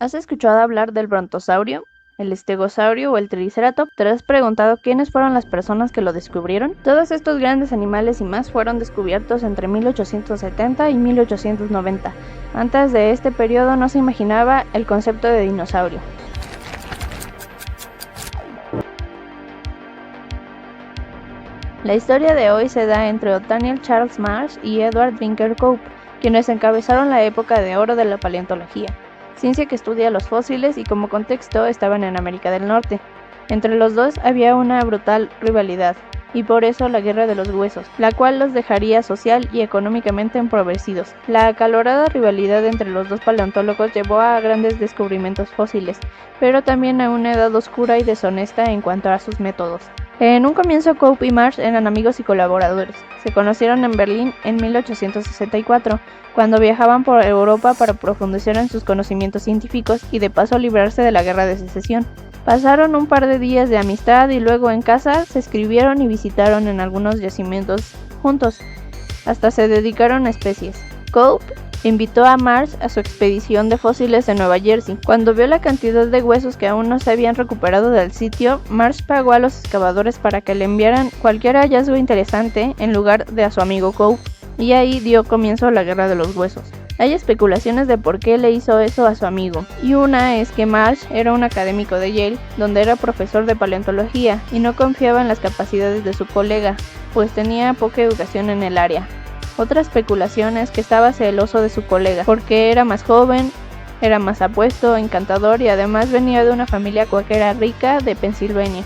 ¿Has escuchado hablar del brontosaurio, el estegosaurio o el triceratops? ¿Te has preguntado quiénes fueron las personas que lo descubrieron? Todos estos grandes animales y más fueron descubiertos entre 1870 y 1890. Antes de este periodo no se imaginaba el concepto de dinosaurio. La historia de hoy se da entre Othniel Charles Marsh y Edward Winker Cope, quienes encabezaron la época de oro de la paleontología, ciencia que estudia los fósiles y como contexto estaban en América del Norte. Entre los dos había una brutal rivalidad, y por eso la Guerra de los Huesos, la cual los dejaría social y económicamente empobrecidos. La acalorada rivalidad entre los dos paleontólogos llevó a grandes descubrimientos fósiles, pero también a una edad oscura y deshonesta en cuanto a sus métodos. En un comienzo Cope y Marsh eran amigos y colaboradores. Se conocieron en Berlín en 1864, cuando viajaban por Europa para profundizar en sus conocimientos científicos y de paso librarse de la Guerra de Secesión. Pasaron un par de días de amistad y luego en casa se escribieron y visitaron en algunos yacimientos juntos. Hasta se dedicaron a especies. Cope invitó a Marsh a su expedición de fósiles en Nueva Jersey. Cuando vio la cantidad de huesos que aún no se habían recuperado del sitio, Marsh pagó a los excavadores para que le enviaran cualquier hallazgo interesante en lugar de a su amigo Cope, y ahí dio comienzo la Guerra de los Huesos. Hay especulaciones de por qué le hizo eso a su amigo, y una es que Marsh era un académico de Yale, donde era profesor de paleontología, y no confiaba en las capacidades de su colega, pues tenía poca educación en el área. Otra especulación es que estaba celoso de su colega, porque era más joven, era más apuesto, encantador y además venía de una familia cuáquera rica de Pensilvania,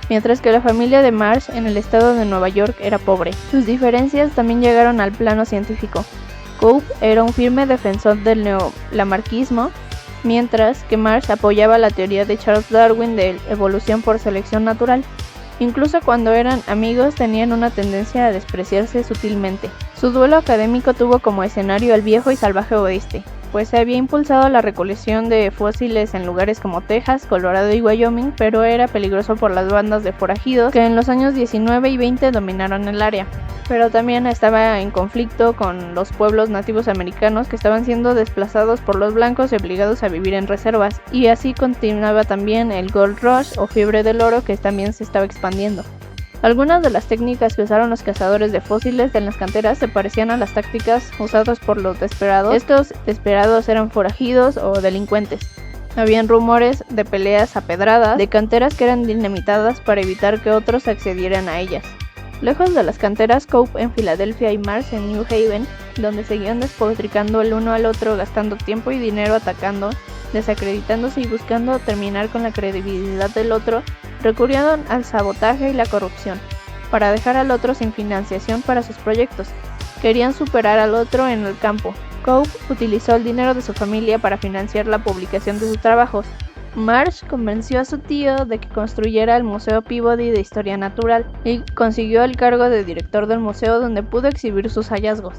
mientras que la familia de Marsh en el estado de Nueva York era pobre. Sus diferencias también llegaron al plano científico. Cope era un firme defensor del neolamarquismo, mientras que Marsh apoyaba la teoría de Charles Darwin de evolución por selección natural. Incluso cuando eran amigos tenían una tendencia a despreciarse sutilmente. Su duelo académico tuvo como escenario el viejo y salvaje oeste, pues se había impulsado la recolección de fósiles en lugares como Texas, Colorado y Wyoming, pero era peligroso por las bandas de forajidos que en los años 19 y 20 dominaron el área. Pero también estaba en conflicto con los pueblos nativos americanos que estaban siendo desplazados por los blancos y obligados a vivir en reservas, y así continuaba también el Gold Rush o fiebre del oro que también se estaba expandiendo. Algunas de las técnicas que usaron los cazadores de fósiles en las canteras se parecían a las tácticas usadas por los desperados. Estos desperados eran forajidos o delincuentes. Habían rumores de peleas a pedradas, de canteras que eran dinamitadas para evitar que otros accedieran a ellas. Lejos de las canteras, Cope en Filadelfia y Marsh en New Haven, donde seguían despotricando el uno al otro, gastando tiempo y dinero atacando, desacreditándose y buscando terminar con la credibilidad del otro, recurrieron al sabotaje y la corrupción, para dejar al otro sin financiación para sus proyectos. Querían superar al otro en el campo. Cope utilizó el dinero de su familia para financiar la publicación de sus trabajos. Marsh convenció a su tío de que construyera el Museo Peabody de Historia Natural y consiguió el cargo de director del museo, donde pudo exhibir sus hallazgos.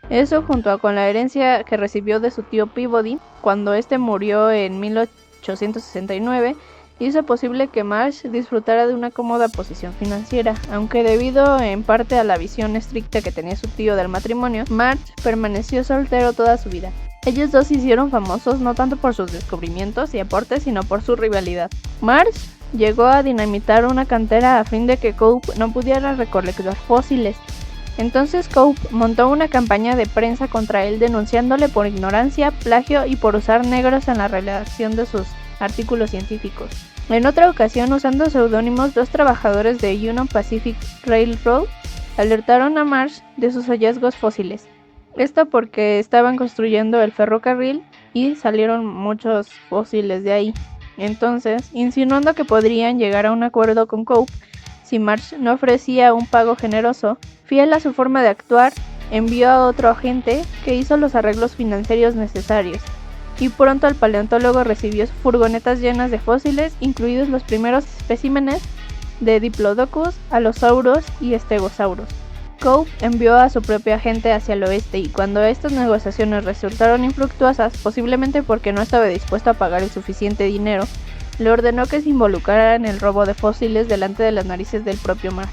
Eso, junto con la herencia que recibió de su tío Peabody cuando este murió en 1869, hizo posible que Marsh disfrutara de una cómoda posición financiera, aunque debido en parte a la visión estricta que tenía su tío del matrimonio, Marsh permaneció soltero toda su vida. Ellos dos se hicieron famosos no tanto por sus descubrimientos y aportes, sino por su rivalidad. Marsh llegó a dinamitar una cantera a fin de que Cope no pudiera recolectar fósiles. Entonces Cope montó una campaña de prensa contra él, denunciándole por ignorancia, plagio y por usar negros en la redacción de sus artículos científicos. En otra ocasión, usando seudónimos, dos trabajadores de Union Pacific Railroad alertaron a Marsh de sus hallazgos fósiles. Esto porque estaban construyendo el ferrocarril y salieron muchos fósiles de ahí. Entonces, insinuando que podrían llegar a un acuerdo con Cope si Marsh no ofrecía un pago generoso, fiel a su forma de actuar, envió a otro agente que hizo los arreglos financieros necesarios. Y pronto el paleontólogo recibió furgonetas llenas de fósiles, incluidos los primeros especímenes de Diplodocus, Allosaurus y Stegosaurus. Cope envió a su propio agente hacia el oeste, y cuando estas negociaciones resultaron infructuosas, posiblemente porque no estaba dispuesto a pagar el suficiente dinero, le ordenó que se involucrara en el robo de fósiles delante de las narices del propio Marsh.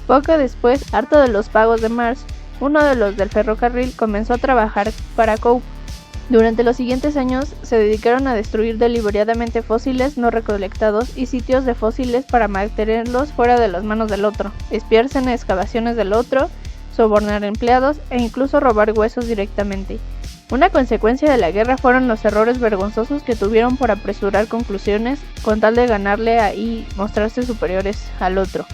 Poco después, harto de los pagos de Marsh, uno de los del ferrocarril comenzó a trabajar para Cope. Durante los siguientes años se dedicaron a destruir deliberadamente fósiles no recolectados y sitios de fósiles para mantenerlos fuera de las manos del otro, espiarse en excavaciones del otro, sobornar empleados e incluso robar huesos directamente. Una consecuencia de la guerra fueron los errores vergonzosos que tuvieron por apresurar conclusiones con tal de ganarle y mostrarse superiores al otro.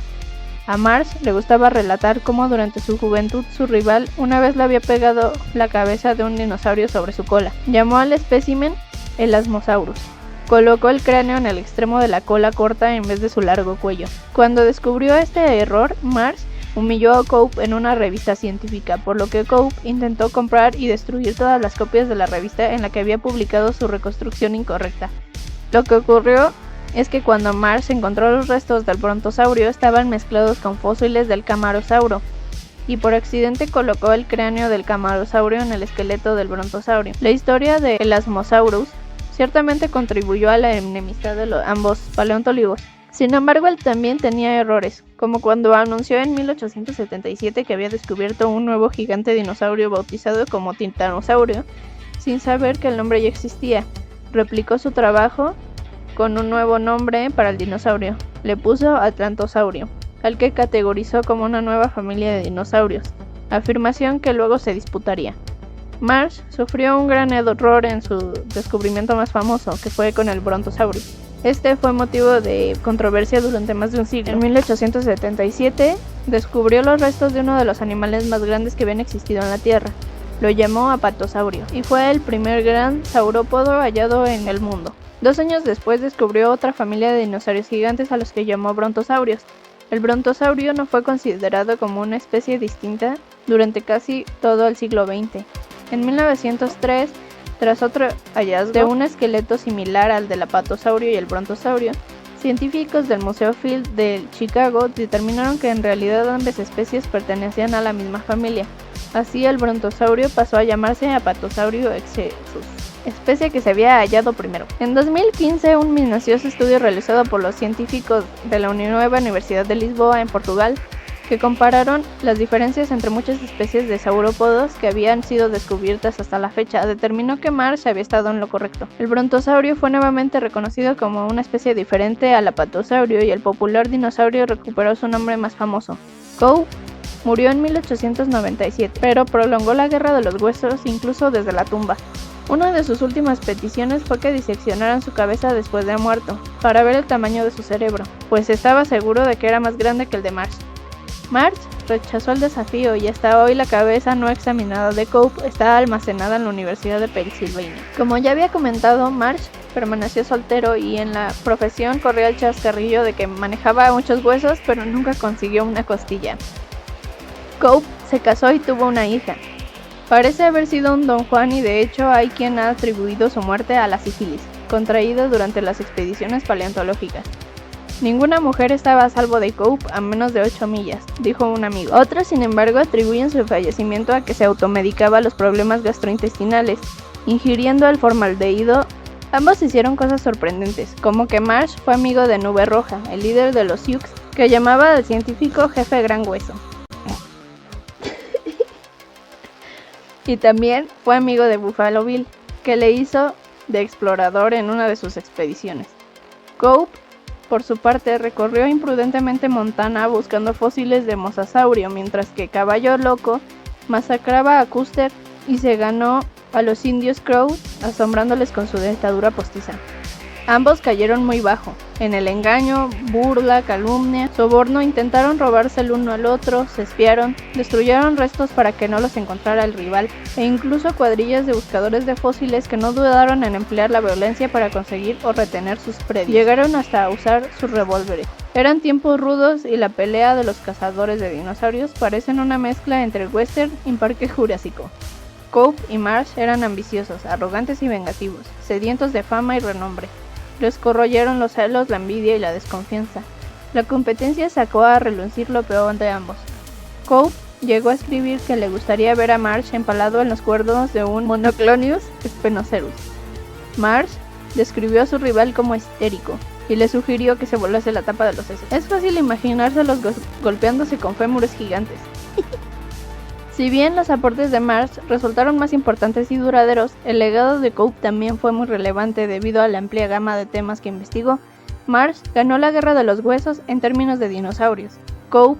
A Marsh le gustaba relatar cómo durante su juventud su rival una vez le había pegado la cabeza de un dinosaurio sobre su cola. Llamó al espécimen el Asmosaurus. Colocó el cráneo en el extremo de la cola corta en vez de su largo cuello. Cuando descubrió este error, Marsh humilló a Cope en una revista científica, por lo que Cope intentó comprar y destruir todas las copias de la revista en la que había publicado su reconstrucción incorrecta. Lo que ocurrió es que cuando Marsh encontró los restos del brontosaurio estaban mezclados con fósiles del camarosauro, y por accidente colocó el cráneo del camarosaurio en el esqueleto del brontosaurio. La historia de el Asmosaurus ciertamente contribuyó a la enemistad de ambos paleontólogos. Sin embargo, él también tenía errores, como cuando anunció en 1877 que había descubierto un nuevo gigante dinosaurio bautizado como Titanosaurio, sin saber que el nombre ya existía. Replicó su trabajo con un nuevo nombre para el dinosaurio. Le puso Atlantosaurio, al que categorizó como una nueva familia de dinosaurios, afirmación que luego se disputaría. Marsh sufrió un gran error en su descubrimiento más famoso, que fue con el brontosaurio. Este fue motivo de controversia durante más de un siglo. En 1877 descubrió los restos de uno de los animales más grandes que habían existido en la Tierra. Lo llamó Apatosaurio y fue el primer gran saurópodo hallado en el mundo. 2 años después descubrió otra familia de dinosaurios gigantes a los que llamó brontosaurios. El brontosaurio no fue considerado como una especie distinta durante casi todo el siglo XX. En 1903, tras otro hallazgo de un esqueleto similar al del apatosaurio y el brontosaurio, científicos del Museo Field de Chicago determinaron que en realidad ambas especies pertenecían a la misma familia. Así el brontosaurio pasó a llamarse Apatosaurio excelsus, especie que se había hallado primero. En 2015, un minucioso estudio realizado por los científicos de la Nueva Universidad de Lisboa, en Portugal, que compararon las diferencias entre muchas especies de saurópodos que habían sido descubiertas hasta la fecha, determinó que Marsh había estado en lo correcto. El brontosaurio fue nuevamente reconocido como una especie diferente al apatosaurio y el popular dinosaurio recuperó su nombre más famoso. Cope murió en 1897, pero prolongó la guerra de los huesos incluso desde la tumba. Una de sus últimas peticiones fue que diseccionaran su cabeza después de muerto, para ver el tamaño de su cerebro, pues estaba seguro de que era más grande que el de Marsh. Marsh rechazó el desafío y hasta hoy la cabeza no examinada de Cope está almacenada en la Universidad de Pennsylvania. Como ya había comentado, Marsh permaneció soltero y en la profesión corría el chascarrillo de que manejaba muchos huesos pero nunca consiguió una costilla. Cope se casó y tuvo una hija. Parece haber sido un don Juan y de hecho hay quien ha atribuido su muerte a la sífilis, contraída durante las expediciones paleontológicas. Ninguna mujer estaba a salvo de Cope a menos de 8 millas, dijo un amigo. Otros, sin embargo, atribuyen su fallecimiento a que se automedicaba los problemas gastrointestinales, ingiriendo el formaldehído. Ambos hicieron cosas sorprendentes, como que Marsh fue amigo de Nube Roja, el líder de los Sioux, que llamaba al científico jefe Gran Hueso. Y también fue amigo de Buffalo Bill, que le hizo de explorador en una de sus expediciones. Cope, por su parte, recorrió imprudentemente Montana buscando fósiles de mosasaurio, mientras que Caballo Loco masacraba a Custer y se ganó a los indios Crow, asombrándoles con su dentadura postiza. Ambos cayeron muy bajo, en el engaño, burla, calumnia, soborno, intentaron robarse el uno al otro, se espiaron, destruyeron restos para que no los encontrara el rival, e incluso cuadrillas de buscadores de fósiles que no dudaron en emplear la violencia para conseguir o retener sus predios. Llegaron hasta a usar sus revólveres. Eran tiempos rudos y la pelea de los cazadores de dinosaurios parecen una mezcla entre el western y Parque Jurásico. Cope y Marsh eran ambiciosos, arrogantes y vengativos, sedientos de fama y renombre. Les corroyeron los celos, la envidia y la desconfianza. La competencia sacó a relucir lo peor de ambos. Cope llegó a escribir que le gustaría ver a Marsh empalado en los cuernos de un Monoclonius Spinoceros. Marsh describió a su rival como histérico y le sugirió que se volase la tapa de los sesos. Es fácil imaginárselos golpeándose con fémures gigantes. Si bien los aportes de Marsh resultaron más importantes y duraderos, el legado de Cope también fue muy relevante debido a la amplia gama de temas que investigó. Marsh ganó la guerra de los huesos en términos de dinosaurios. Cope,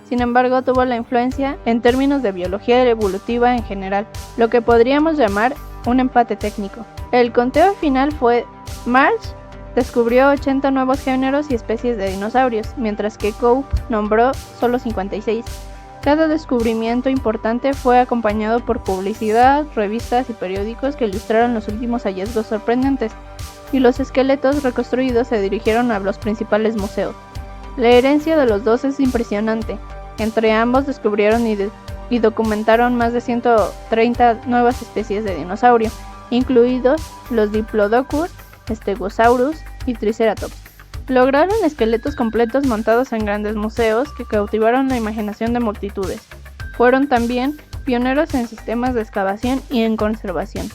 sin embargo, tuvo la influencia en términos de biología evolutiva en general, lo que podríamos llamar un empate técnico. El conteo final fue: Marsh descubrió 80 nuevos géneros y especies de dinosaurios, mientras que Cope nombró solo 56. Cada descubrimiento importante fue acompañado por publicidad, revistas y periódicos que ilustraron los últimos hallazgos sorprendentes, y los esqueletos reconstruidos se dirigieron a los principales museos. La herencia de los dos es impresionante. Entre ambos descubrieron y documentaron más de 130 nuevas especies de dinosaurio, incluidos los Diplodocus, Stegosaurus y Triceratops. Lograron esqueletos completos montados en grandes museos que cautivaron la imaginación de multitudes. Fueron también pioneros en sistemas de excavación y en conservación.